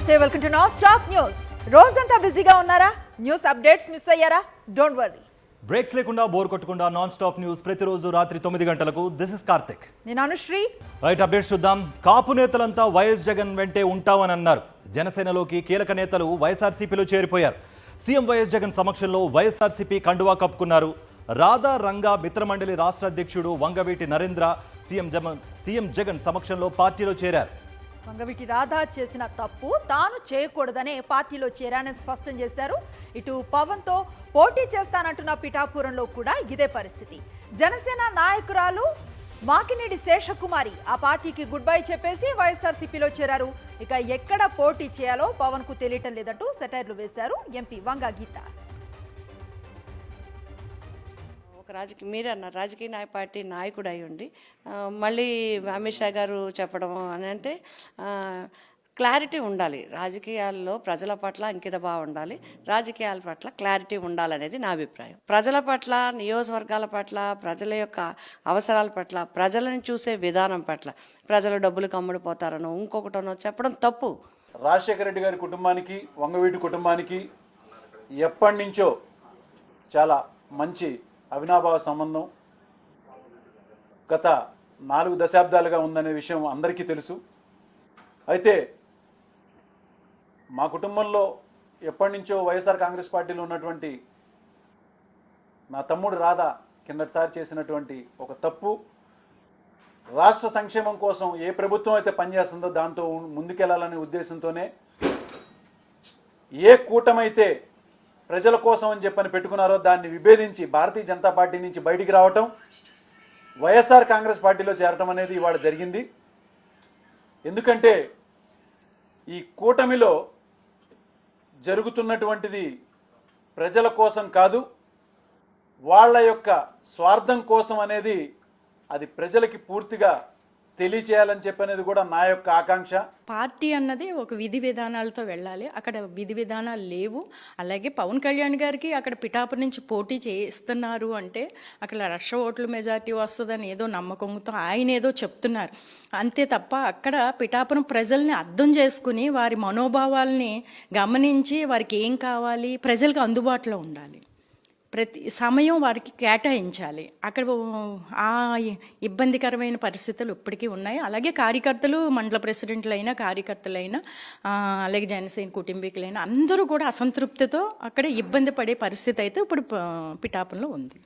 నమస్తే, welcome to non stop news. రోజంతా బిజీగా ఉన్నారా? న్యూస్ అప్డేట్స్ మిస్ అయ్యారా? Don't worry. బ్రేక్స్ లేకుండా బోర్ కొట్టకుండా నాన్ స్టాప్ న్యూస్ ప్రతిరోజు రాత్రి 9 గంటలకు. This is Karthik. నేను అనుశ్రీ. రైట్, అప్డేట్స్ చూద్దాం. కాపు నేతలంతా వైఎస్ జగన్ వెంటే ఉంటామని అన్నారు. జనసేనలోకి కీలక నేతలు వైఎస్ఆర్సీపీలో చేరిపోయారు. సీఎం వైఎస్ జగన్ సమక్షంలో వైఎస్ఆర్సీపీ కండువా కప్పుకున్నారు. రాధా రంగా మిత్రమండలి రాష్ట్ర అధ్యక్షుడు వంగవీటి నరేంద్ర సీఎం జగన్ సమక్షంలో పార్టీలో చేరారు. వంగవీటి రాధా చేసిన తప్పు తాను చేయకూడదనే పార్టీలో చేరానని స్పష్టం చేశారు. ఇటు పవన్తో పోటీ చేస్తానంటున్న పిఠాపురంలో కూడా ఇదే పరిస్థితి. జనసేన నాయకురాలు మాకినేడి శేషకుమారి ఆ పార్టీకి గుడ్ బై చెప్పేసి వైఎస్ఆర్సీపీలో చేరారు. ఇక ఎక్కడ పోటీ చేయాలో పవన్ కు తెలియటం లేదంటూ సెటైర్లు వేశారు ఎంపీ వంగ గీత. మీరే అన్నారు, రాజకీయ పార్టీ నాయకుడు అయి ఉండి మళ్ళీ అమిత్ షా గారు చెప్పడం అని అంటే క్లారిటీ ఉండాలి. రాజకీయాల్లో ప్రజల పట్ల అంకిత భావం ఉండాలి, రాజకీయాల పట్ల క్లారిటీ ఉండాలనేది నా అభిప్రాయం. ప్రజల పట్ల, నియోజకవర్గాల పట్ల, ప్రజల యొక్క అవసరాల పట్ల, ప్రజలను చూసే విధానం పట్ల ప్రజలు డబ్బులు కమ్ముడిపోతారనో ఇంకొకటనో చెప్పడం తప్పు. రాజశేఖర రెడ్డి గారి కుటుంబానికి, వంగవీటి కుటుంబానికి ఎప్పటి నుంచో చాలా మంచి అవినాభావ సంబంధం గత 4 దశాబ్దాలుగా ఉందనే విషయం అందరికీ తెలుసు. అయితే మా కుటుంబంలో ఎప్పటి నుంచో వైఎస్ఆర్ కాంగ్రెస్ పార్టీలో ఉన్నటువంటి నా తమ్ముడు రాధా కిందటిసారి చేసినటువంటి ఒక తప్పు, రాష్ట్ర సంక్షేమం కోసం ఏ ప్రభుత్వం అయితే పనిచేస్తుందో దాంతో ముందుకెళ్లాలనే ఉద్దేశంతోనే ఏ కూటమైతే ప్రజల కోసం అని చెప్పని పెట్టుకున్నారో దాన్ని విభేదించి భారతీయ జనతా పార్టీ నుంచి బయటికి రావటం, వైఎస్ఆర్ కాంగ్రెస్ పార్టీలో చేరటం అనేది ఇవాళ జరిగింది. ఎందుకంటే ఈ కూటమిలో జరుగుతున్నటువంటిది ప్రజల కోసం కాదు, వాళ్ళ యొక్క స్వార్థం కోసం అనేది అది ప్రజలకి పూర్తిగా తెలియచేయాలని చెప్పనేది కూడా నా యొక్క ఆకాంక్ష. పార్టీ అన్నది ఒక విధి విధానాలతో వెళ్ళాలి. అక్కడ విధి విధానాలు లేవు. అలాగే పవన్ కళ్యాణ్ గారికి అక్కడ పిఠాపురం నుంచి పోటీ చేస్తున్నారు అంటే అక్కడ 1,00,000 ఓట్ల మెజార్టీ వస్తుందని ఏదో నమ్మకంతో ఆయన ఏదో చెప్తున్నారు అంతే తప్ప అక్కడ పిఠాపురం ప్రజల్ని అర్థం చేసుకుని వారి మనోభావాల్ని గమనించి వారికి ఏం కావాలి ప్రజలకు అందుబాటులో ఉండాలి, ప్రతి సమయం వారికి కేటాయించాలి. అక్కడ ఆ ఇబ్బందికరమైన పరిస్థితులు ఇప్పటికీ ఉన్నాయి. అలాగే కార్యకర్తలు, మండల ప్రెసిడెంట్లైనా, కార్యకర్తలైనా, అలాగే జనసేన కుటుంబీకులైనా అందరూ కూడా అసంతృప్తితో అక్కడ ఇబ్బంది పడే పరిస్థితి అయితే ఇప్పుడు పిఠాపురంలో ఉంది.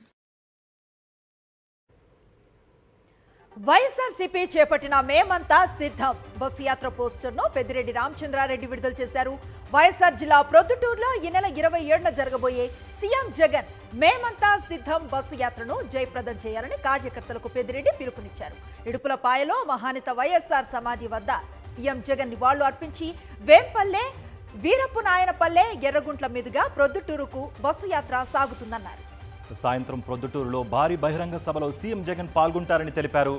వైఎస్ఆర్సీపీ చేపట్టిన మేమంతా సిద్ధం బస్సు యాత్ర పోస్టర్ను పెద్దిరెడ్డి రామచంద్రారెడ్డి విడుదల చేశారు. వైఎస్ఆర్ జిల్లా ప్రొద్దుటూరులో ఈ నెల 27న జరగబోయే సీఎం జగన్ మేమంతా సిద్ధం బస్సు యాత్రను జయప్రదం చేయాలని కార్యకర్తలకు పెద్దిరెడ్డి పిలుపునిచ్చారు. ఇడుపులపాయలో మహానేత వైఎస్ఆర్ సమాధి వద్ద సీఎం జగన్ నివాళులు అర్పించి వేంపల్లె, వీరప్పు నాయనపల్లె, ఎర్రగుంట్ల మీదుగా ప్రొద్దుటూరుకు బస్సు యాత్ర సాగుతుందన్నారు. సాయంత్రం ప్రొద్దుటూరులో భారీ బహిరంగ సభలో సీఎం జగన్ పాల్గొంటారని తెలిపారు.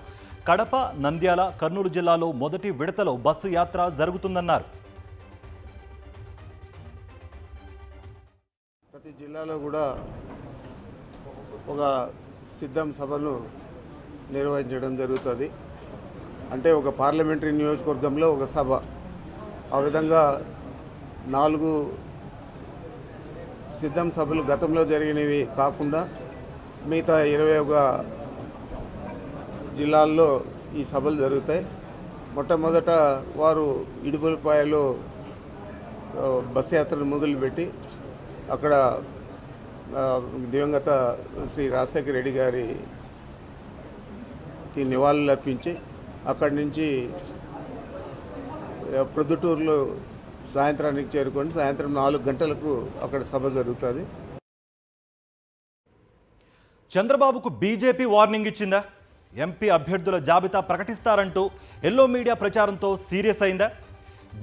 కడప, నంద్యాల, కర్నూలు జిల్లాలో మొదటి విడతలో బస్సు యాత్ర జరుగుతుందన్నారు. ప్రతి జిల్లాలో కూడా ఒక సిద్ధం సభను నిర్వహించడం జరుగుతుంది. అంటే ఒక పార్లమెంటరీ నియోజకవర్గంలో ఒక సభ, ఆ విధంగా 4 సిద్ధం సభలు గతంలో జరిగినవి కాకుండా మిగతా 21 జిల్లాల్లో ఈ సభలు జరుగుతాయి. మొట్టమొదట వారు ఇడుపులపాయలో బస్ యాత్రను మొదలుపెట్టి అక్కడ దివంగత శ్రీ రాజశేఖర రెడ్డి గారికి నివాళులు అర్పించి అక్కడి నుంచి ప్రొద్దుటూరులో సాయంత్రానికి చేరుకొని సాయంత్రం 4 గంటలకు అక్కడ సభ జరుగుతుంది. చంద్రబాబుకు బీజేపీ వార్నింగ్ ఇచ్చిందా? ఎంపీ అభ్యర్థుల జాబితా ప్రకటిస్తారంటూ ఎల్లో మీడియా ప్రచారంతో సీరియస్ అయిందా?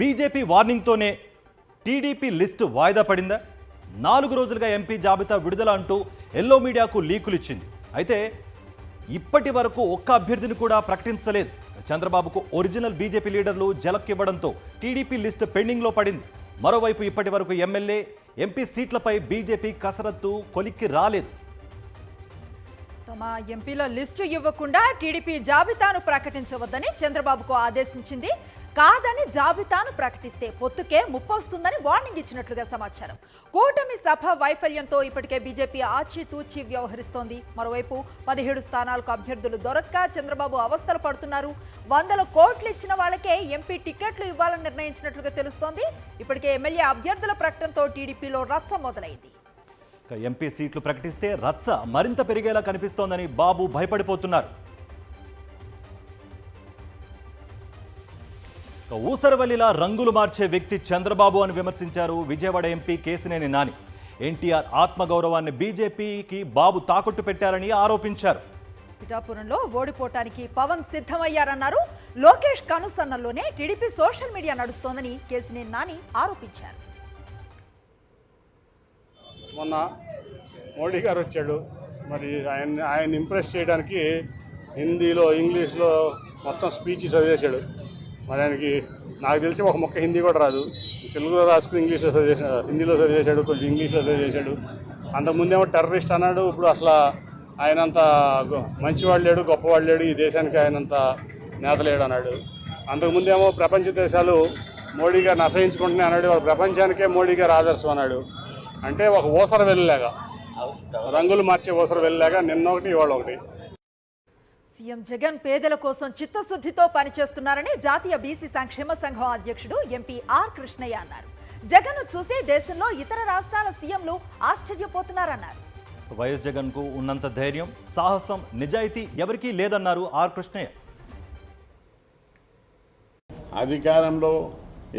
బీజేపీ వార్నింగ్తోనే టీడీపీ లిస్టు వాయిదా పడిందా? 4 రోజులుగా ఎంపీ జాబితా విడుదల అంటూ ఎల్లో మీడియాకు లీకులు ఇచ్చింది. అయితే ఇప్పటి వరకు ఒక్క అభ్యర్థిని కూడా ప్రకటించలేదు. చంద్రబాబుకు ఒరిజినల్ బీజేపీ లీడర్లు జలక్కివ్వడంతో టీడీపీ లిస్టు పెండింగ్లో పడింది. మరోవైపు ఇప్పటి వరకు ఎమ్మెల్యే, ఎంపీ సీట్లపై బీజేపీ కసరత్తు కొలిక్కి రాలేదు. తమ ఎంపీల లిస్టు ఇవ్వకుండా టీడీపీ జాబితాను ప్రకటించవద్దని చంద్రబాబుకు ఆదేశించింది. కాదని జాబితాను ప్రకటిస్తే పొత్తుకే ముప్పొస్తుందని వార్నింగ్ ఇచ్చినట్లుగా సమాచారం. కూటమి సభ వైఫల్యంతో ఇప్పటికే బీజేపీ ఆచితూచి వ్యవహరిస్తోంది. మరోవైపు 17 స్థానాలకు అభ్యర్థులు దొరక్క చంద్రబాబు అవస్థలు పడుతున్నారు. 100 కోట్లు ఇచ్చిన వాళ్ళకే ఎంపీ టికెట్లు ఇవ్వాలని నిర్ణయించినట్లుగా తెలుస్తోంది. ఇప్పటికే ఎమ్మెల్యే అభ్యర్థుల ప్రకటనతో టీడీపీలో రచ్చ మొదలైంది. ఎంపీ సీట్లు ప్రకటిస్తే రచ్చ మరింత పెరిగేలా కనిపిస్తోందని బాబు భయపడిపోతున్నారు. ఊసరవల్లిలా రంగులు మార్చే వ్యక్తి చంద్రబాబు అని విమర్శించారు విజయవాడ ఎంపీ కేశినేని నాని. ఎన్టీఆర్ ఆత్మగౌరవాన్ని బీజేపీకి బాబు తాకట్టు పెట్టారని ఆరోపించారు. పిఠాపురంలో ఓడిపోవటానికి పవన్ సిద్ధమయ్యారన్నారు. లోకేష్ కనుసన్నల్లోనే టీడీపీ సోషల్ మీడియా నడుస్తోందని కేశినేని నాని ఆరోపించారు. మొన్న మోడీ గారు వచ్చాడు, మరి ఆయన ఇంప్రెస్ చేయడానికి హిందీలో ఇంగ్లీష్లో మొత్తం స్పీచ్ చదివేశాడు. మరి ఆయనకి నాకు తెలిసి ఒక మొక్క హిందీ కూడా రాదు. తెలుగులో రాసుకుని ఇంగ్లీష్లో చదివేశాడు, హిందీలో చదివేశాడు, కొంచెం ఇంగ్లీష్లో చదివేశాడు. అంతకుముందేమో టెర్రరిస్ట్ అన్నాడు. ఇప్పుడు అసలు ఆయనంత మంచివాడు లేడు, గొప్పవాడు లేడు, ఈ దేశానికి ఆయనంత నేత లేడు అన్నాడు. అంతకుముందేమో ప్రపంచ దేశాలు మోడీ గారిని అసహించుకుంటూనే అన్నాడు. వాళ్ళ ప్రపంచానికే మోడీ గారు ఆదర్శం అన్నాడు. అంటే ఒక ఊసర వెళ్ళలేగా, రంగులు మార్చే ఊసర వెళ్ళలేగా నిన్న ఒకటి ఇవాళ ఒకటి. సీఎం జగన్ పేదల కోసం చిత్తశుద్ధితో పనిచేస్తున్నారని జాతీయ బీసీ సంక్షేమ సంఘం అధ్యక్షుడు ఎంపీ ఆర్ కృష్ణయ్య అన్నారు. జగన్ చూసి దేశంలో ఇతర రాష్ట్రాల సీఎంలు ఆశ్చర్యపోతున్నారన్నారు. వైఎస్ జగన్ కు ఉన్నంత ధైర్యం, సాహసం, నిజాయితీ ఎవరికీ లేదన్నారు ఆర్ కృష్ణయ్య. అధికారంలో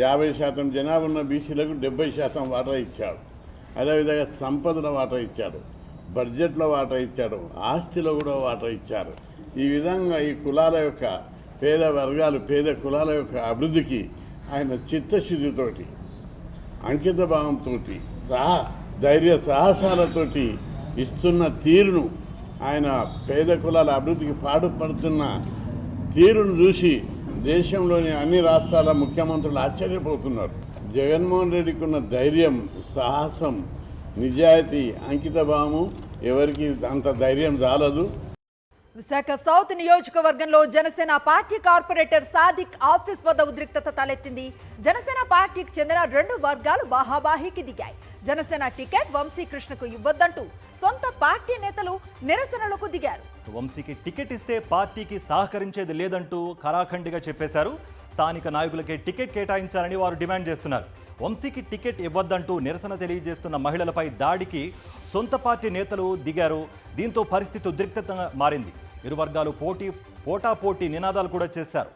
50% జనాభా ఉన్న బీసీలకు 70% వాటా ఇచ్చాడు. అదేవిధంగా సంపదలో వాటా ఇచ్చారు, బడ్జెట్లో వాటా ఇచ్చారు, ఆస్తిలో కూడా వాటా ఇచ్చారు. ఈ విధంగా ఈ కులాల యొక్క పేద వర్గాలు, పేద కులాల యొక్క అభివృద్ధికి ఆయన చిత్తశుద్ధితోటి, అంకిత భావంతో, ధైర్య సాహసాలతోటి ఇస్తున్న తీరును, ఆయన పేద కులాల అభివృద్ధికి పాటుపడుతున్న తీరును చూసి దేశంలోని అన్ని రాష్ట్రాల ముఖ్యమంత్రులు ఆశ్చర్యపోతున్నారు. జగన్మోహన్ రెడ్డికి ఉన్న ధైర్యం, సాహసం, నిజాయితీ, అంకిత భావము ఎవరికి అంత ధైర్యం చాలదు. విశాఖ సౌత్ నియోజకవర్గంలో Janasena party corporator Sadiq office వద్ద ఉద్రిక్తత తలెత్తింది. జనసేన పార్టీకి చెందిన 2 వర్గాలు బాహాబాహీకి దిగాయి. జనసేన టికెట్ వంశీకృష్ణకు ఇవ్వొద్దంటూ సొంత పార్టీ నేతలు నిరసనలకు దిగారు. వంశీకి టికెట్ ఇస్తే పార్టీకి సహకరించేది లేదంటూ ఖరాఖండిగా చెప్పేశారు. స్థానిక నాయకులకే టికెట్ కేటాయించాలని వారు డిమాండ్ చేస్తున్నారు. వంశీకి టికెట్ ఇవ్వద్దంటూ నిరసన తెలియజేస్తున్న మహిళలపై దాడికి సొంత పార్టీ నేతలు దిగారు. దీంతో పరిస్థితి ఉద్రిక్తంగా మారింది. ఇరు వర్గాలు పోటాపోటీ నినాదాలు కూడా చేశారు.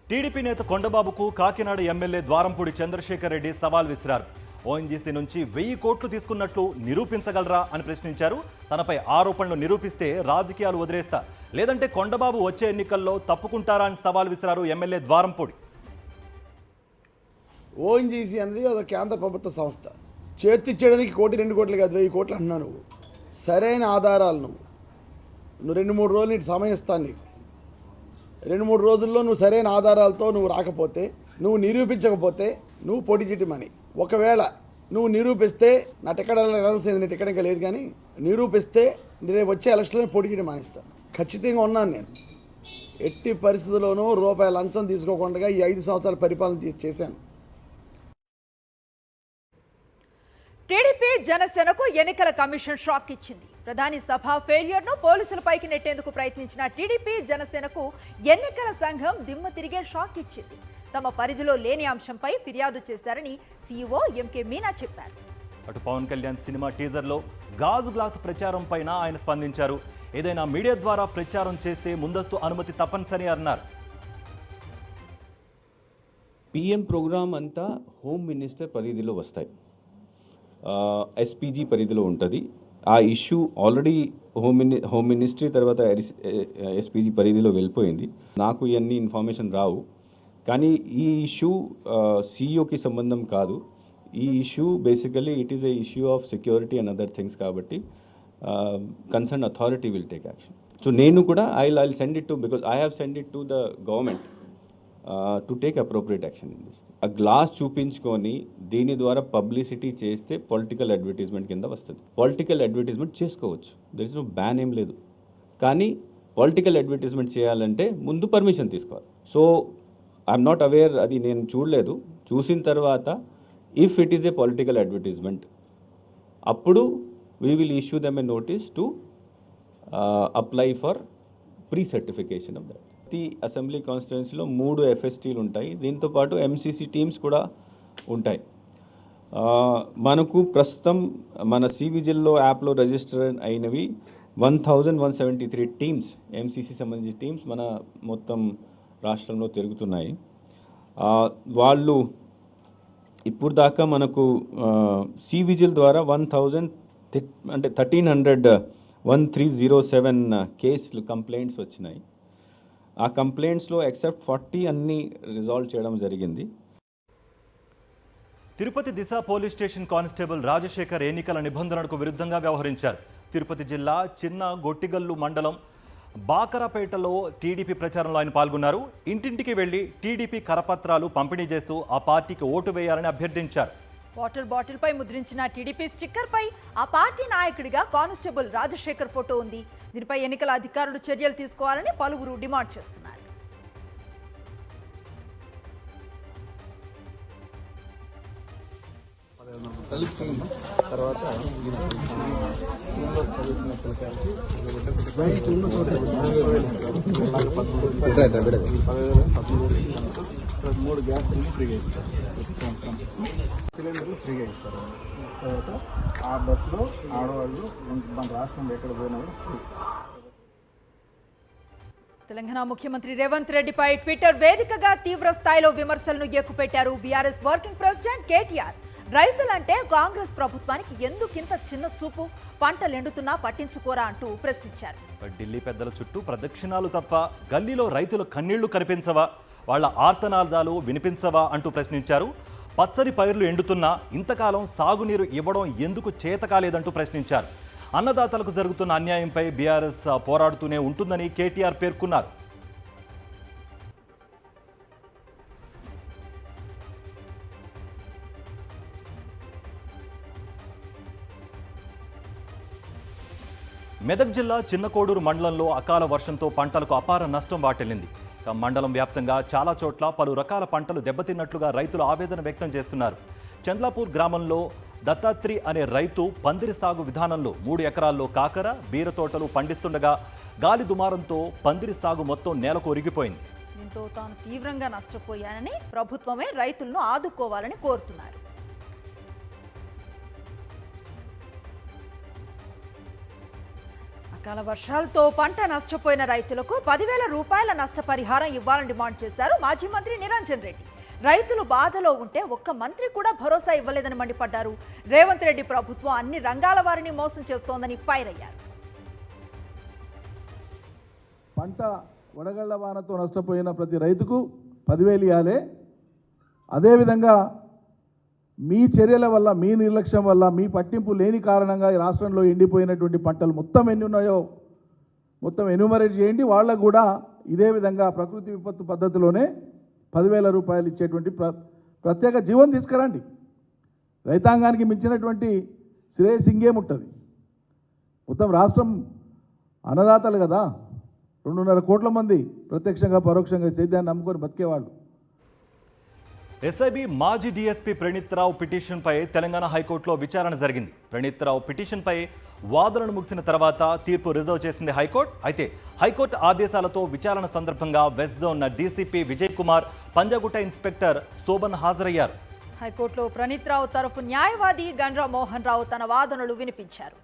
టీడీపీ నేత కొండబాబుకు కాకినాడ ఎమ్మెల్యే ద్వారంపూడి చంద్రశేఖర్ రెడ్డి సవాల్ విసిరారు. ఓఎన్జీసీ నుంచి 1000 కోట్లు తీసుకున్నట్లు నిరూపించగలరా అని ప్రశ్నించారు. తనపై ఆరోపణలు నిరూపిస్తే రాజకీయాలు వదిలేస్తా, లేదంటే కొండబాబు వచ్చే ఎన్నికల్లో తప్పుకుంటారా అని సవాల్ విసిరారు ఎమ్మెల్యే ద్వారంపూడి. ఓఎన్జీసీ అనేది ఒక కేంద్ర ప్రభుత్వ సంస్థ. చేతిచ్చేయడానికి 1 కోటి 2 కోట్లు కాదు, 1000 కోట్లు అంటున్నావు. నువ్వు సరైన ఆధారాలు నువ్వు 2-3 రోజులు నీకు సమయం ఇస్తాను. నీకు 2-3 రోజుల్లో నువ్వు సరైన ఆధారాలతో నువ్వు రాకపోతే, నువ్వు నిరూపించకపోతే నువ్వు పోటీ చేయమని. ఒకవేళ నువ్వు నిరూపిస్తే నా టికెట్ అనౌన్స్ అయింది, నీ టికెట్ ఇంకా లేదు, కానీ నిరూపిస్తే రేపు వచ్చే ఎలక్షన్లో పోటీ చేయడం మానేస్తాను. ఖచ్చితంగా ఉన్నాను నేను. ఎట్టి పరిస్థితుల్లోనూ రూపాయల లంచం తీసుకోకుండా ఈ 5 సంవత్సరాల పరిపాలన చేశాను. టీడీపీ జనసేనకు ఎన్నికల కమిషన్ షాక్ ఇచ్చింది. ప్రధాని సభ ఫెయిల్యూర్ను పోలీసులపైకి నెట్టేందుకు ప్రయత్నించిన టీడీపీ జనసేనకు ఎన్నికల సంఘం దిమ్మ తిరిగే షాక్ ఇచ్చింది. తమ పరిధిలో లేని అంశంపై ఫిర్యాదు చేశారని సీఈఓ ఎంకే మీనా చెప్పారు. అటు పవన్ కళ్యాణ్ సినిమా టీజర్లో గాజు గ్లాసు ప్రచారం పైన ఆయన స్పందించారు. ఏదైనా మీడియా ద్వారా ప్రచారం చేస్తే ముందస్తు అనుమతి తప్పనిసరి అన్నారు. పిఎం ప్రోగ్రామ్ అంతా హోమ్ మినిస్టర్ పరిధిలో వస్తాయి, ఎస్పీజీ పరిధిలో ఉంటుంది. ఆ ఇష్యూ ఆల్రెడీ హోమ్ మినిస్ట్రీ తర్వాత ఎస్పీజీ పరిధిలో వెళ్ళిపోయింది. నాకు ఇవన్నీ ఇన్ఫర్మేషన్ రావు, కానీ ఈ ఇష్యూ సీఈఓకి సంబంధం కాదు. ఈ issue basically it is a issue of security and other things కాబట్టి concern authority will take action. So నేను కూడా I send it to, because I have send it to the government to take appropriate action in this. ఆ glass చూపించుకొని దీని ద్వారా publicity చేస్తే political advertisement కింద వస్తుంది. పొలిటికల్ అడ్వర్టైజ్మెంట్ చేసుకోవచ్చు, దర్ ఇస్ నో బ్యాన్ ఏం లేదు. కానీ పొలిటికల్ అడ్వర్టైజ్మెంట్ చేయాలంటే ముందు పర్మిషన్ తీసుకోవాలి. సో ఐఎమ్ నాట్ అవేర్, అది నేను చూడలేదు. చూసిన తర్వాత if it is a political advertisement, అప్పుడు we will issue them a notice to apply for pre certification of that. ప్రతి అసెంబ్లీ కాన్స్టిట్యున్సీలో 3 FSTలు ఉంటాయి. దీంతోపాటు MCC టీమ్స్ కూడా ఉంటాయి. మనకు ప్రస్తుతం మన సివిజిల్లో యాప్లో రిజిస్టర్ అయినవి 1173 టీమ్స్, MCC సంబంధించిన టీమ్స్ మన మొత్తం రాష్ట్రంలో తిరుగుతున్నాయి. వాళ్ళు ఇప్పుడు దాకా మనకు సివిజిల్ ద్వారా 1307 కేసులు కంప్లైంట్స్ వచ్చినాయి. ఆ కంప్లైంట్స్లో ఎక్సెప్ట్ 40 అన్నీ రిజాల్వ్ చేయడం జరిగింది. తిరుపతి దిశ పోలీస్ స్టేషన్ కానిస్టేబుల్ రాజశేఖర్ ఎన్నికల నిబంధనలకు విరుద్ధంగా వ్యవహరించారు. తిరుపతి జిల్లా చిన్న గొట్టిగల్లు మండలం బాకరపేటలో టీడీపీ ప్రచారంలో ఆయన పాల్గొన్నారు. ఇంటింటికి వెళ్లి టీడీపీ కరపత్రాలు పంపిణీ చేస్తూ ఆ పార్టీకి ఓటు వేయాలని అభ్యర్థించారు. బాటిల్ పై ముద్రించిన టీడీపీ స్టిక్కర్ పై ఆ పార్టీ నాయకుడిగా కానిస్టేబుల్ రాజశేఖర్ ఫోటో ఉంది. దీనిపై ఎన్నికల అధికారులు చర్యలు తీసుకోవాలని పలువురు డిమాండ్ చేస్తున్నారు. మూడు గ్యాస్ ఫ్రీగా ఇస్తారు, సిలిండర్లు ఫ్రీగా ఇస్తారు. తర్వాత ఆ బస్సులో ఆడవాళ్ళు మన రాష్ట్రంలో ఎక్కడ పోయినా తెలంగాణ ముఖ్యమంత్రి రేవంత్ రెడ్డిపై ట్విట్టర్ వేదికగా తీవ్ర స్థాయిలో విమర్శలను ఎక్కుపెట్టారు బీఆర్ఎస్ వర్కింగ్ ప్రెసిడెంట్ కేటీఆర్. రైతులంటే కాంగ్రెస్ ప్రభుత్వానికి ఎందుకింత చిన్న చూపు, పంటలు ఎండుతున్నా పట్టించుకోరా అంటూ ప్రశ్నించారు. ఢిల్లీ పెద్దల చుట్టూ ప్రదక్షిణాలు తప్ప గల్లీలో రైతుల కన్నీళ్లు కనిపించవా, వాళ్ళ ఆర్తనాదాలు వినిపించవా అంటూ ప్రశ్నించారు. పచ్చని పైర్లు ఎండుతున్నా ఇంతకాలం సాగునీరు ఇవ్వడం ఎందుకు చేతకాలేదంటూ ప్రశ్నించారు. అన్నదాతలకు జరుగుతున్న అన్యాయంపై బీఆర్ఎస్ పోరాడుతూనే ఉంటుందని కేటీఆర్ పేర్కొన్నారు. మెదక్ జిల్లా చిన్నకోడూరు మండలంలో అకాల వర్షంతో పంటలకు అపార నష్టం వాటిల్లింది. మండలం వ్యాప్తంగా చాలా చోట్ల పలు రకాల పంటలు దెబ్బతిన్నట్లుగా రైతులు ఆవేదన వ్యక్తం చేస్తున్నారు. చంద్లాపూర్ గ్రామంలో దత్తాత్రి అనే రైతు పందిరి సాగు విధానంలో 3 ఎకరాల్లో కాకర, బీర తోటలు పండిస్తుండగా గాలి దుమారంతో పందిరి సాగు మొత్తం నేలకు ఒరిగిపోయింది. దీంతో తాను తీవ్రంగా నష్టపోయానని ప్రభుత్వమే రైతులను ఆదుకోవాలని కోరుతున్నారు. అకాల వర్షాలతో పంట నష్టపోయిన రైతులకు 10,000 రూపాయల నష్టపరిహారం ఇవ్వాలని డిమాండ్ చేశారు మాజీ మంత్రి నిరంజన్ రెడ్డి. రైతులు బాధలో ఉంటే ఒక్క మంత్రి కూడా భరోసా ఇవ్వలేదని మండిపడ్డారు. రేవంత్ రెడ్డి ప్రభుత్వం అన్ని రంగాల వారిని మోసం చేస్తోందని ఫైర్ అయ్యారు. పంట వడగళ్ల వానతో నష్టపోయిన ప్రతి రైతుకు 10,000 ఇవ్వాలి. అదేవిధంగా మీ చర్యల వల్ల, మీ నిర్లక్ష్యం వల్ల, మీ పట్టింపు లేని కారణంగా ఈ రాష్ట్రంలో ఎండిపోయినటువంటి పంటలు మొత్తం ఎన్ని ఉన్నాయో మొత్తం ఎన్యూమరేట్ చేయండి. వాళ్ళకు కూడా ఇదే విధంగా ప్రకృతి విపత్తు పద్ధతిలోనే 10,000 రూపాయలు ఇచ్చేటువంటి ప్రత్యేక జీవనం తీసుకురండి. రైతాంగానికి మించినటువంటి శ్రేయస్ ఇంకేముంటుంది? మొత్తం రాష్ట్రం అన్నదాతలు కదా, 2.5 కోట్ల మంది ప్రత్యక్షంగా పరోక్షంగా సేద్యాన్ని నమ్ముకొని బతికేవాళ్ళు. ఎస్ఐబి మాజీ డీఎస్పీ ప్రణీత్రావు పిటిషన్పై తెలంగాణ హైకోర్టులో విచారణ జరిగింది. ప్రణీత్రావు పిటిషన్పై వాదనలు ముగిసిన తర్వాత తీర్పు రిజర్వ్ చేసింది హైకోర్టు. అయితే హైకోర్టు ఆదేశాలతో విచారణ సందర్భంగా west zone DCP Vijay Kumar, Panjagutta inspector Shobhan హాజరయ్యారు. హైకోర్టులో ప్రణీత్రావు తరఫు న్యాయవాది గండ్రా మోహన్ రావు తన వాదనలు వినిపించారు.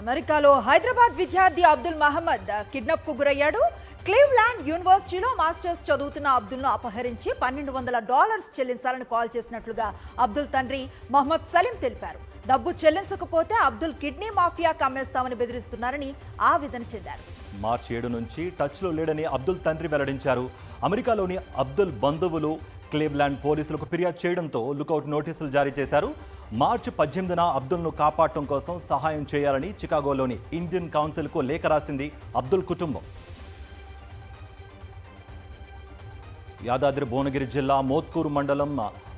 అమెరికాలో హైదరాబాద్ విద్యార్థి అబ్దుల్ మహమ్మద్ కిడ్నాప్ కు గురయ్యాడు. క్లీవ్లాండ్ యూనివర్సిటీలో మాస్టర్స్ చదువుతున్న అబ్దుల్ను అపహరించి $1,200 చెల్లించాలని కాల్ చేసినట్లుగా అబ్దుల్ తండ్రి మహమ్మద్ సలీం తెలిపారు. డబ్బు చెల్లించకపోతే అబ్దుల్ కిడ్నీ మాఫియాకు అమ్మేస్తామని బెదిరిస్తున్నారని ఆవేదన చెందారు. మార్చి 7 నుంచి టచ్లో లేడని అబ్దుల్ తండ్రి వెల్లడించారు. అమెరికాలోని అబ్దుల్ బంధువులు క్లీవ్లాండ్ పోలీసులకు ఫిర్యాదు చేయడంతో లుకౌట్ నోటీసులు జారీ చేశారు. మార్చి 18న అబ్దుల్ను కాపాడటం కోసం సహాయం చేయాలని చికాగోలోని ఇండియన్ కౌన్సిల్కు లేఖ రాసింది అబ్దుల్ కుటుంబం. యాదాద్రి భువనగిరి జిల్లా మోత్కూరు మండలం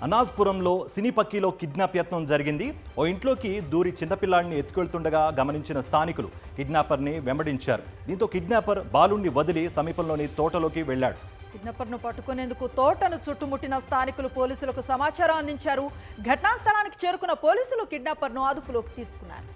అనాజ్పురంలో సినీపక్కీలో కిడ్నాప్ యత్నం జరిగింది. ఓ ఇంట్లోకి దూరి చిన్నపిల్లాడిని ఎత్తుకెళ్తుండగా గమనించిన స్థానికులు కిడ్నాపర్ని వెంబడించారు. దీంతో కిడ్నాపర్ బాలుణ్ణి వదిలి సమీపంలోని తోటలోకి వెళ్లాడు. కిడ్నాపర్ను పట్టుకునేందుకు తోటను చుట్టుముట్టిన స్థానికులు పోలీసులకు సమాచారం అందించారు. ఘటనా స్థలానికి చేరుకున్న పోలీసులు కిడ్నాపర్ను అదుపులోకి తీసుకున్నారు.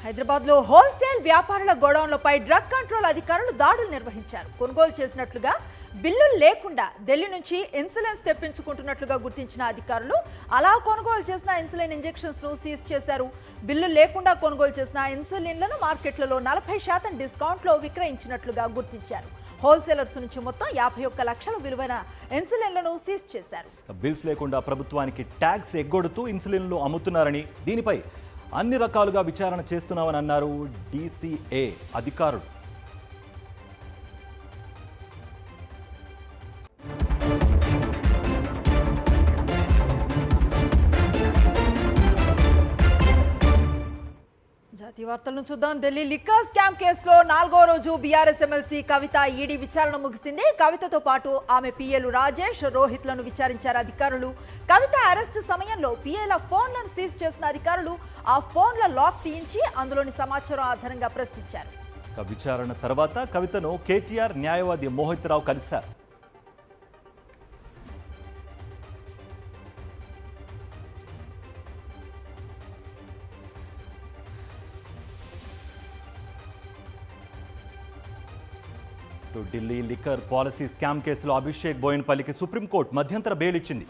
హైదరాబాద్లో హోల్సేల్ వ్యాపారుల గోడౌన్లపై డ్రగ్ కంట్రోల్ అధికారులు దాడులు నిర్వహించారు. కొనుగోలు చేసినట్లుగా బిల్లులు లేకుండా ఢిల్లీ నుంచి ఇన్సులిన్స్ తెప్పించుకుంటున్నట్లుగా గుర్తించిన అధికారులు అలా కొనుగోలు చేసిన ఇన్సులిన్ ఇంజెక్షన్స్ ను సీజ్ చేశారు. బిల్లు లేకుండా కొనుగోలు చేసిన ఇన్సులిన్లను మార్కెట్లలో 40% డిస్కౌంట్లో విక్రయించినట్లుగా గుర్తించారు. హోల్సేలర్స్ నుంచి మొత్తం 51 లక్షల విలువైన ఇన్సులిన్లను సీజ్ చేశారు. బిల్స్ లేకుండా ప్రభుత్వానికి ట్యాక్స్ ఎగ్గొడుతూ ఇన్సులిన్లు అమ్ముతున్నారని, దీనిపై అన్ని రకాలుగా విచారణ చేస్తున్నామని అన్నారు DCA అధికారులు. జాతీయ వార్తలను చూద్దాం. ఢిల్లీ లిక్కర్ స్కామ్ కేసులో 4వ రోజు బీఆర్ఎస్ ఎమ్మెల్సీ కవిత ఈడీ విచారణ ముగిసింది. కవితతో పాటు ఆమె పిఏలు రాజేష్, రోహిత్లను విచారించారు అధికారులు. కవిత అరెస్టు సమయంలో పిఏల ఫోన్లను సీజ్ చేసిన అధికారులు ఆ ఫోన్ల లాక్ తీయించి అందులోని సమాచారం ఆధారంగా ప్రశ్నించారు. విచారణ తర్వాత కవితను కేటీఆర్ న్యాయవాది మోహిత్ రావు కలిశారు. ఢిల్లీ లిక్కర్ పాలసీ స్కామ్ కేసులో అభిషేక్ బోయిన్పల్లికి సుప్రీంకోర్టు మధ్యంతర బెయిల్ ఇచ్చింది.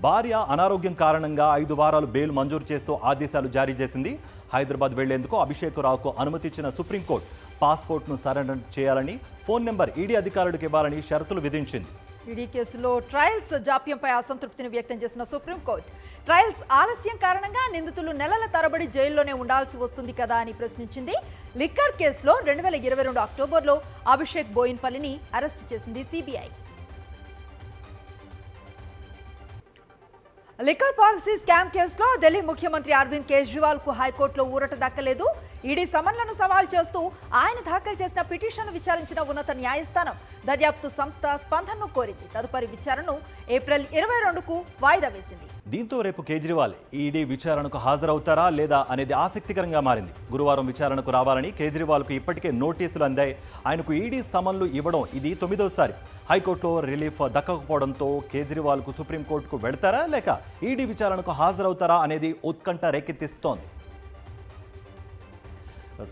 భార్య అనారోగ్యం కారణంగా 5 వారాలు బెయిల్ మంజూరు చేస్తూ ఆదేశాలు జారీ చేసింది. హైదరాబాద్ వెళ్లేందుకు అభిషేక్ రావుకు అనుమతి ఇచ్చిన సుప్రీంకోర్టు పాస్పోర్ట్ను సరెండర్ చేయాలని, ఫోన్ నెంబర్ ఈడీ అధికారులకు ఇవ్వాలని షరతులు విధించింది. ఈడీ కేసులో ట్రయల్స్ జాప్యంపై అసంతృప్తిని వ్యక్తం చేసిన సుప్రీంకోర్టు ట్రయల్స్ ఆలస్యం కారణంగా నిందితులు నెలల తరబడి జైల్లోనే ఉండాల్సి వస్తుంది కదా అని ప్రశ్నించింది. లిక్కర్ కేసులో 2022 అక్టోబర్లో అభిషేక్ బోయిన్పల్లిని అరెస్టు చేసింది సిబిఐ. లిక్కర్ పాలసీ స్కామ్ కేసులో ఢిల్లీ ముఖ్యమంత్రి అరవింద్ కేజ్రీవాల్ కు హైకోర్టులో ఊరట దక్కలేదు. ఈడీ సమన్లను సవాల్ చేస్తూ ఆయన దాఖలు చేసిన పిటిషన్ను విచారించిన ఉన్నత న్యాయస్థానం దర్యాప్తు సంస్థ స్పందనను కోరింది. తదుపరి విచారణను ఏప్రిల్ 22కు వాయిదా వేసింది. దీంతో రేపు కేజ్రీవాల్ ఈడీ విచారణకు హాజరవుతారా లేదా అనేది ఆసక్తికరంగా మారింది. గురువారం విచారణకు రావాలని కేజ్రీవాల్కు ఇప్పటికే నోటీసులు అందాయి. ఆయనకు ఈడీ సమన్లు ఇవ్వడం ఇది 9వసారి. హైకోర్టులో రిలీఫ్ దక్కకపోవడంతో కేజ్రీవాల్కు సుప్రీంకోర్టుకు వెళ్తారా లేక ఈడీ విచారణకు హాజరవుతారా అనేది ఉత్కంఠ రేకెత్తిస్తోంది.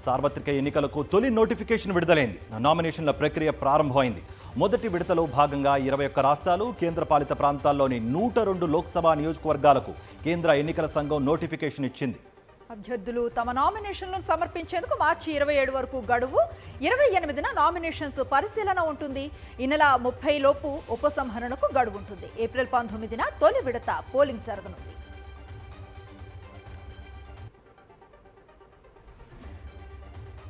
సార్వత్రిక ఎన్నికలకు తొలి నోటిఫికేషన్ విడుదలైంది. నామినేషన్ల ప్రక్రియ ప్రారంభమైంది. మొదటి విడతలో భాగంగా 21 రాష్ట్రాలు, కేంద్రపాలిత ప్రాంతాల్లోని 102 లోక్సభ నియోజకవర్గాలకు కేంద్ర ఎన్నికల సంఘం నోటిఫికేషన్ ఇచ్చింది. అభ్యర్థులు తమ నామినేషన్లను సమర్పించేందుకు మార్చి 27 వరకు గడువు. 28న నామినేషన్స్ పరిశీలన ఉంటుంది. ఈ నెల 30 లోపు ఉపసంహరణకు గడువు ఉంటుంది. ఏప్రిల్ 19న తొలి విడత పోలింగ్ జరగనుంది.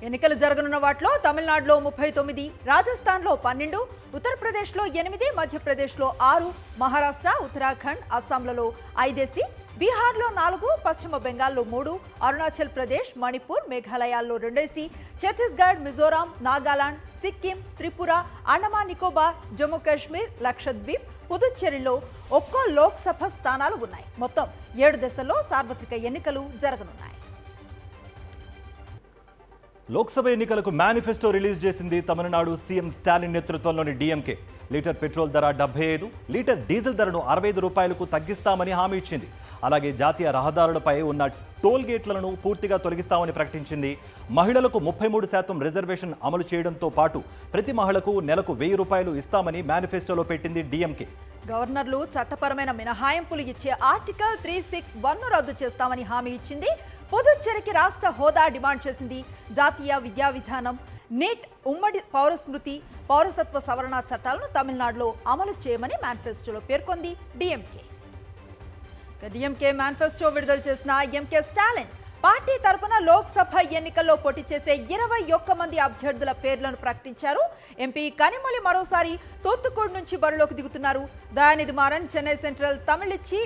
ఎన్నికలు జరగనున్న వాటిలో తమిళనాడులో 39, రాజస్థాన్లో 12, ఉత్తరప్రదేశ్లో 8, మధ్యప్రదేశ్లో 6, మహారాష్ట్ర, ఉత్తరాఖండ్, అస్సాంలలో 5, బీహార్లో 4, పశ్చిమ బెంగాల్లో 3, అరుణాచల్ ప్రదేశ్, మణిపూర్, మేఘాలయాల్లో 2, ఛత్తీస్గఢ్, మిజోరాం, నాగాలాండ్, సిక్కిం, త్రిపుర, అండమాన్ నికోబార్, జమ్మూ కాశ్మీర్, లక్షద్వీప్, పుదుచ్చేరిలో ఒక్కో లోక్సభ స్థానాలు ఉన్నాయి. మొత్తం 7 దశల్లో సార్వత్రిక ఎన్నికలు జరగనున్నాయి. లోక్సభ ఎన్నికలకు మేనిఫెస్టో రిలీజ్ చేసింది తమిళనాడు సీఎం స్టాలిన్ నేతృత్వంలోని డీఎంకే. లీటర్ పెట్రోల్ ధర 75, లీటర్ డీజిల్ ధరను 65 రూపాయలకు తగ్గిస్తామని హామీ ఇచ్చింది. అలాగే జాతీయ రహదారులపై ఉన్న టోల్ గేట్లను పూర్తిగా తొలగిస్తామని ప్రకటించింది. మహిళలకు 33% రిజర్వేషన్ అమలు చేయడంతో పాటు ప్రతి మహిళకు నెలకు 1000 రూపాయలు ఇస్తామని మేనిఫెస్టోలో పెట్టింది డీఎంకే. గవర్నర్లు చట్టపరమైన మినహాయింపులు ఇచ్చే ఆర్టికల్ 361ను రద్దు చేస్తామని హామీ ఇచ్చింది. పుదుచ్చేరికి రాష్ట్ర హోదా డిమాండ్ చేసింది. జాతీయ విద్యా విధానం, నీట్, ఉమ్మడి పౌరస్మృతి, పౌరసత్వ సవరణ చట్టాలను తమిళనాడులో అమలు చేయమని మేనిఫెస్టోలో పేర్కొంది డీఎంకే. డీఎంకే మేనిఫెస్టో విడుదల చేసిన ఎంకే స్టాలిన్ పార్టీ తరపున లోక్సభ ఎన్నికల్లో పోటీ చేసే 21 మంది అభ్యర్థుల పేర్లను ప్రకటించారు. ఎంపీ కనిమొళి మరోసారి తూత్తుకుడి నుంచి బరిలోకి దిగుతున్నారు. దయానిధి మారన్ చెన్నై సెంట్రల్, తమిళిచ్చి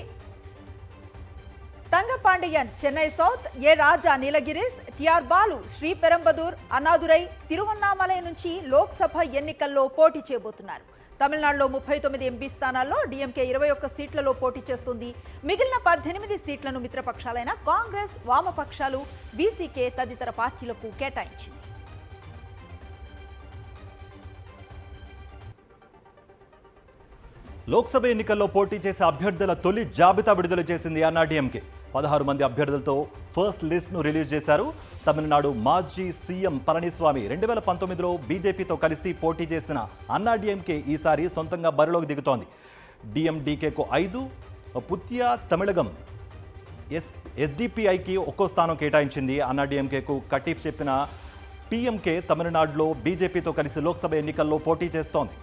తంగపాండియన్ చెన్నై సౌత్, ఏ రాజా నీలగిరిస్, టిఆర్ బాలు శ్రీపెరంబదూర్, అన్నాదురై తిరువన్నామలై నుంచి లోక్సభ ఎన్నికల్లో పోటీ చేయబోతున్నారు. తమిళనాడులో 39 ఎంపీ స్థానాల్లో డీఎంకే 21 సీట్లలో పోటీ చేస్తుంది. మిగిలిన 18 సీట్లను మిత్రపక్షాలైన కాంగ్రెస్, వామపక్షాలు, బీసీకే తదితర పార్టీలకు కేటాయించింది. లోక్సభ ఎన్నికల్లో పోటీ చేసే అభ్యర్థుల తొలి జాబితా విడుదల చేసింది అన్నాడీఎంకే. 16 మంది అభ్యర్థులతో ఫస్ట్ లిస్ట్ను రిలీజ్ చేశారు. తమిళనాడు మాజీ సీఎం పళనిస్వామి 2019లో బీజేపీతో కలిసి పోటీ చేసిన అన్నాడీఎంకే ఈసారి సొంతంగా బరిలోకి దిగుతోంది. డిఎండీకేకు 5, పుత్యా తమిళగం ఎస్డిపిఐకి 1 స్థానం కేటాయించింది. అన్నాడీఎంకేకు కటీఫ్ చెప్పిన పీఎంకే తమిళనాడులో బీజేపీతో కలిసి లోక్సభ ఎన్నికల్లో పోటీ చేస్తోంది.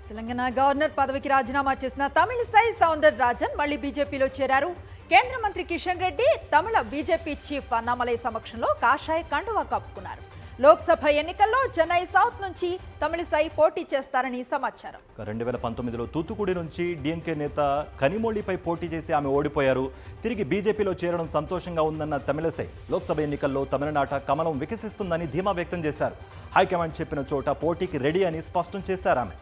తెలంగాణ గవర్నర్ పదవికి రాజీనామా చేసిన తమిళిసై సౌందరరాజన్ మళ్లీ బీజేపీలో చేరారు. కేంద్ర మంత్రి కిషన్ రెడ్డి తమిళ బీజేపీ చీఫ్ అన్నామలై సమక్షంలో కాషాయ కండువా కప్పుకున్నారు. లోక్సభ ఎన్నికల్లో చెన్నై సౌత్ నుంచి తమిళిసై పోటీ చేస్తారని సమాచారం. 2019లో తూత్తుకుడి నుంచి డీఎంకే నేత కనిమొళిపై పోటీ చేసి ఆమె ఓడిపోయారు. తిరిగి బీజేపీలో చేరడం సంతోషంగా ఉందన్న తమిళిసై లోక్సభ ఎన్నికల్లో తమిళనాట కమలం వికసిస్తుందని ధీమా వ్యక్తం చేశారు. హైకమాండ్ చెప్పిన చోట పోటీకి రెడీ అని స్పష్టం చేశారు ఆమె.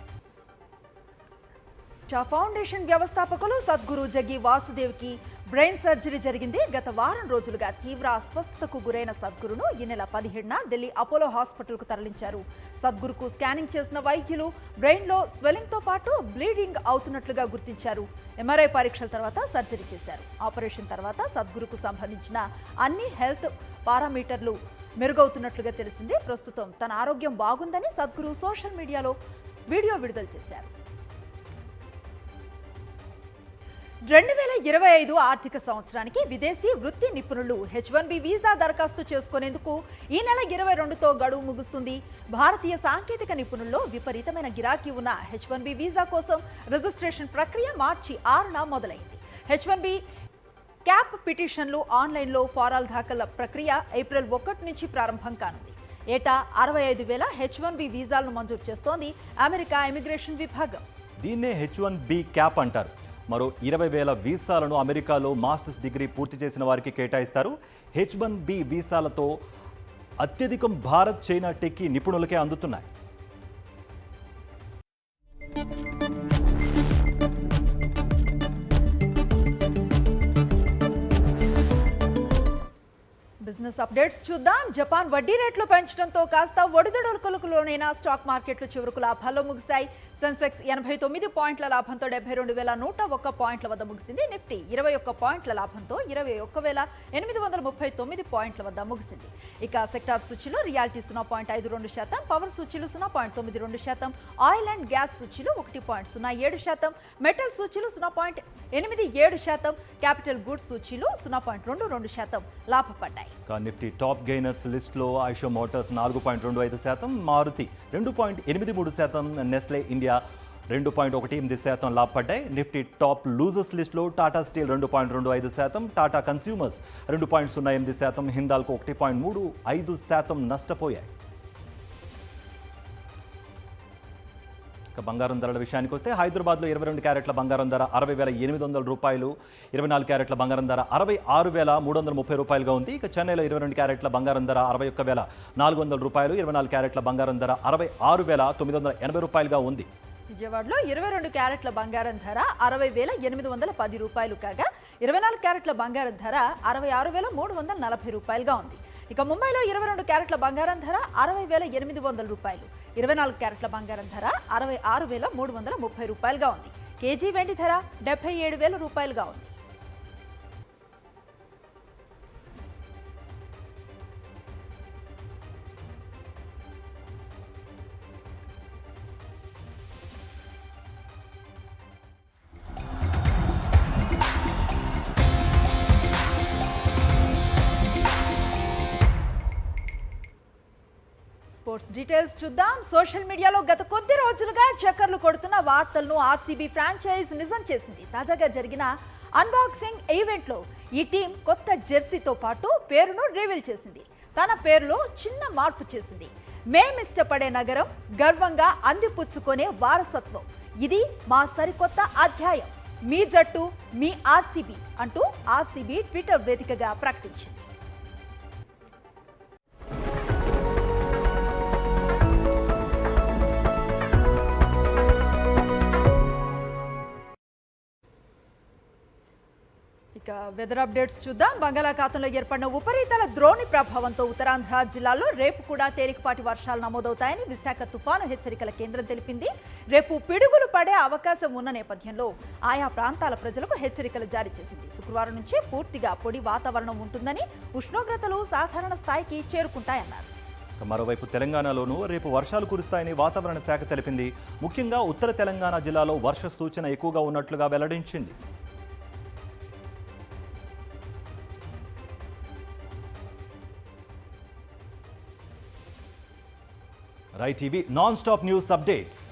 ఫౌండేషన్ వ్యవస్థాపకులు సద్గురు జగ్గి వాసుదేవ్కి బ్రెయిన్ సర్జరీ జరిగింది. గత వారం రోజులుగా తీవ్ర అస్వస్థతకు గురైన సద్గురును ఈ నెల 17న ఢిల్లీ అపోలో హాస్పిటల్కు తరలించారు. సద్గురుకు స్కానింగ్ చేసిన వైద్యులు బ్రెయిన్లో స్వెల్లింగ్తో పాటు బ్లీడింగ్ అవుతున్నట్లుగా గుర్తించారు. ఎంఆర్ఐ పరీక్షల తర్వాత సర్జరీ చేశారు. ఆపరేషన్ తర్వాత సద్గురుకు సంబంధించిన అన్ని హెల్త్ పారామీటర్లు మెరుగవుతున్నట్లుగా తెలిసింది. ప్రస్తుతం తన ఆరోగ్యం బాగుందని సద్గురు సోషల్ మీడియాలో వీడియో విడుదల చేశారు. 2025 ఆర్థిక సంవత్సరానికి విదేశీ వృత్తి నిపుణులు H1B వీసా దరఖాస్తు చేసుకునేందుకు ఈ నెల 22తో గడువు ముగుస్తుంది. భారతీయ సాంకేతిక నిపుణుల్లో విపరీతమైన గిరాకీ ఉన్న H1B వీసా కోసం రిజిస్ట్రేషన్ ప్రక్రియ మార్చి 6న మొదలైంది. H1B క్యాప్ పిటిషన్లు ఆన్లైన్లో ఫారాల దాఖల ప్రక్రియ ఏప్రిల్ 1 నుంచి ప్రారంభం కానుంది. ఏటా 65,000 H1B వీసాలను మంజూరు చేస్తోంది అమెరికా ఇమిగ్రేషన్ విభాగం. దీన్నే H1B క్యాప్ అంటారు. మరో 20,000 వీసాలను అమెరికాలో మాస్టర్స్ డిగ్రీ పూర్తి చేసిన వారికి కేటాయిస్తారు. H1B వీసాలతో అత్యధికం భారత్, చైనా టెక్కీ నిపుణులకే అందుతున్నాయి. బిజినెస్ అప్డేట్స్ చూద్దాం. జపాన్ వడ్డీ రేట్లు పెంచడంతో కాస్త ఒడిదుడుకులకు లోనైన స్టాక్ మార్కెట్లు చివరకు లాభాల్లో ముగిశాయి. సెన్సెక్స్ 89 పాయింట్ల లాభంతో 72,101 పాయింట్ల వద్ద ముగిసింది. నిఫ్టీ 21 పాయింట్ల లాభంతో 21,839 పాయింట్ల వద్ద ముగిసింది. ఇక సెక్టార్ సూచీలో రియాలిటీ 0.52%, పవర్ సూచీలు 0.92%, ఆయిల్ అండ్ గ్యాస్ సూచీలు 1.07%, మెటల్ సూచీలు 0.87%, క్యాపిటల్ గూడ్స్ సూచీలు 0.22% లాభపడ్డాయి. నిఫ్టీ టాప్ గెయినర్స్ లిస్టులో Eicher Motors 4.25%, Maruti 2.83%, Nestle India 2.18% లాభపడ్డాయి. నిఫ్టీ టాప్ లూజర్స్ లిస్టులో టాటా స్టీల్ 2.25%, టాటా కన్స్యూమర్స్ 2.08%, హిందాల్కో 1.35% నష్టపోయాయి. ఇక బంగారం ధరల విషయానికి వస్తే హైదరాబాద్లో 22 క్యారెట్ల బంగారం ధర 60,800 రూపాయలు, 24 క్యారెట్ల బంగారం ధర 66,330 రూపాయలుగా ఉంది. ఇక చెన్నైలో 22 క్యారెట్ల బంగారం ధర 61,400 రూపాయలు, 24 క్యారెట్ల బంగారం ధర 66,980 రూపాయలుగా ఉంది. విజయవాడలో 22 క్యారెట్ల బంగారం ధర 60,810 రూపాయలు కాగా 24 క్యారెట్ల బంగారం ధర 66,340 రూపాయలుగా ఉంది. ఇక ముంబైలో 22 క్యారెట్ల బంగారం ధర 60,800 రూపాయలు, 24 క్యారెట్ల బంగారం ధర 66,330 రూపాయలుగా ఉంది. కేజీ వెండి ధర 77,000 రూపాయలుగా ఉంది. స్పోర్ట్స్ డీటెయిల్స్ చూద్దాం. సోషల్ మీడియాలో గత కొద్ది రోజులుగా చక్కర్లు కొడుతున్న వార్తలను ఆర్సీబీ ఫ్రాంచైజ్ నిజం చేసింది. తాజాగా జరిగిన అన్బాక్సింగ్ ఈవెంట్లో ఈ టీం కొత్త జెర్సీతో పాటు పేరును రివీల్ చేసింది. తన పేరులో చిన్న మార్పు చేసింది. మేమిష్టపడే నగరం, గర్వంగా అందిపుచ్చుకునే వారసత్వం, ఇది మా సరికొత్త అధ్యాయం, మీ జట్టు మీ ఆర్సీబీ అంటూ ఆర్సీబీ ట్విట్టర్ వేదికగా ప్రకటించింది. ఇక వెదర్ అప్డేట్స్ చూద్దాం. బంగాళాఖాతంలో ఏర్పడిన ఉపరితల ద్రోణి ప్రభావంతో ఉత్తరాంధ్ర జిల్లాల్లో రేపు కూడా తేలికపాటి వర్షాలు నమోదవుతాయని విశాఖ తుఫాను హెచ్చరికల కేంద్రం తెలిపింది. రేపు పిడుగులు పడే అవకాశం ఉన్న నేపథ్యంలో ఆయా ప్రాంతాల ప్రజలకు హెచ్చరికలు జారీ చేసింది. శుక్రవారం నుంచి పూర్తిగా పొడి వాతావరణం ఉంటుందని, ఉష్ణోగ్రతలు సాధారణ స్థాయికి చేరుకుంటాయన్నారు. మరోవైపు తెలంగాణలోనూ రేపు వర్షాలు కురుస్తాయని వాతావరణ శాఖ తెలిపింది. ముఖ్యంగా ఉత్తర తెలంగాణ జిల్లాలో వర్ష సూచన ఎక్కువగా ఉన్నట్లుగా వెల్లడించింది. రైట్, ఇవి నాన్ స్టాప్ న్యూస్ అప్డేట్స్.